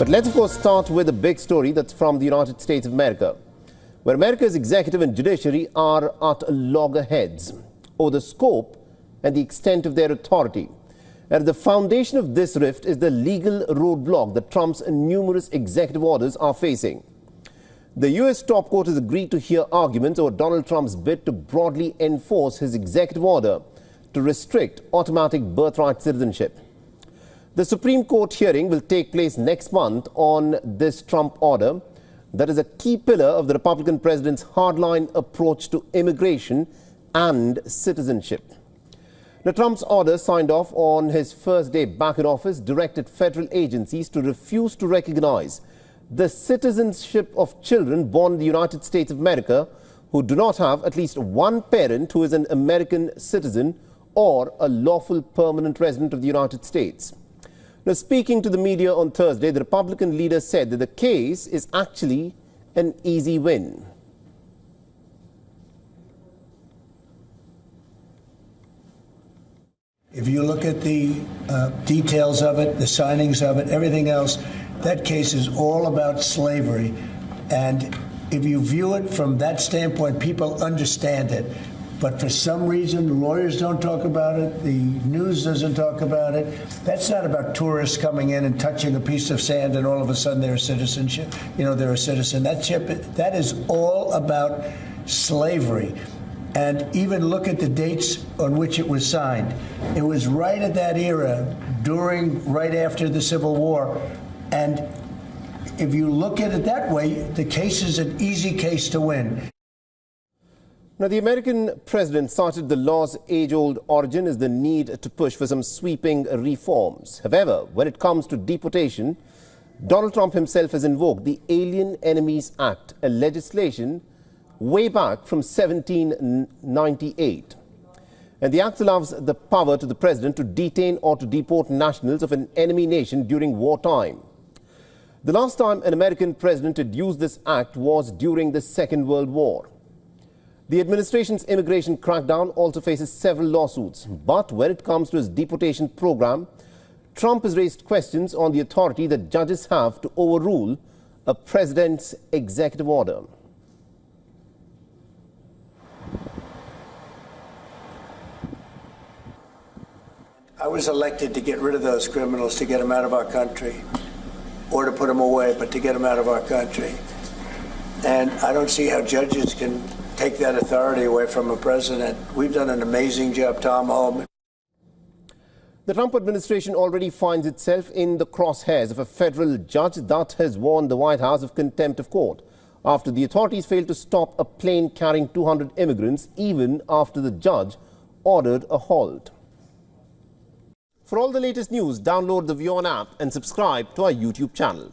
But let's of course start with a big story that's from the United States of America, where America's executive and judiciary are at loggerheads over the scope and the extent of their authority. At the foundation of this rift is the legal roadblock that Trump's numerous executive orders are facing. The U.S. top court has agreed to hear arguments over Donald Trump's bid to broadly enforce his executive order to restrict automatic birthright citizenship. The Supreme Court hearing will take place next month on this Trump order that is a key pillar of the Republican president's hardline approach to immigration and citizenship. Now, Trump's order, signed off on his first day back in office, directed federal agencies to refuse to recognize the citizenship of children born in the United States of America who do not have at least one parent who is an American citizen or a lawful permanent resident of the United States. Now, speaking to the media on Thursday, the Republican leader said that the case is actually an easy win. If you look at the details of it, the signings of it, everything else, that case is all about slavery. And if you view it from that standpoint, people understand it. But for some reason, lawyers don't talk about it. The news doesn't talk about it. That's not about tourists coming in and touching a piece of sand and all of a sudden they're a citizenship. You know, they're a citizen. That is all about slavery. And even look at the dates on which it was signed. It was right at that era, right after the Civil War. And if you look at it that way, the case is an easy case to win. Now, the American president cited the law's age-old origin as the need to push for some sweeping reforms. However, when it comes to deportation, Donald Trump himself has invoked the Alien Enemies Act, a legislation way back from 1798. And the act allows the power to the president to detain or to deport nationals of an enemy nation during wartime. The last time an American president had used this act was during the Second World War. The administration's immigration crackdown also faces several lawsuits. But when it comes to his deportation program, Trump has raised questions on the authority that judges have to overrule a president's executive order. I was elected to get rid of those criminals, to get them out of our country, or to put them away, but to get them out of our country. And I don't see how judges can take that authority away from a president. We've done an amazing job, Tom Holman. The Trump administration already finds itself in the crosshairs of a federal judge that has warned the White House of contempt of court after the authorities failed to stop a plane carrying 200 immigrants even after the judge ordered a halt. For all the latest news, download the WION app and subscribe to our YouTube channel.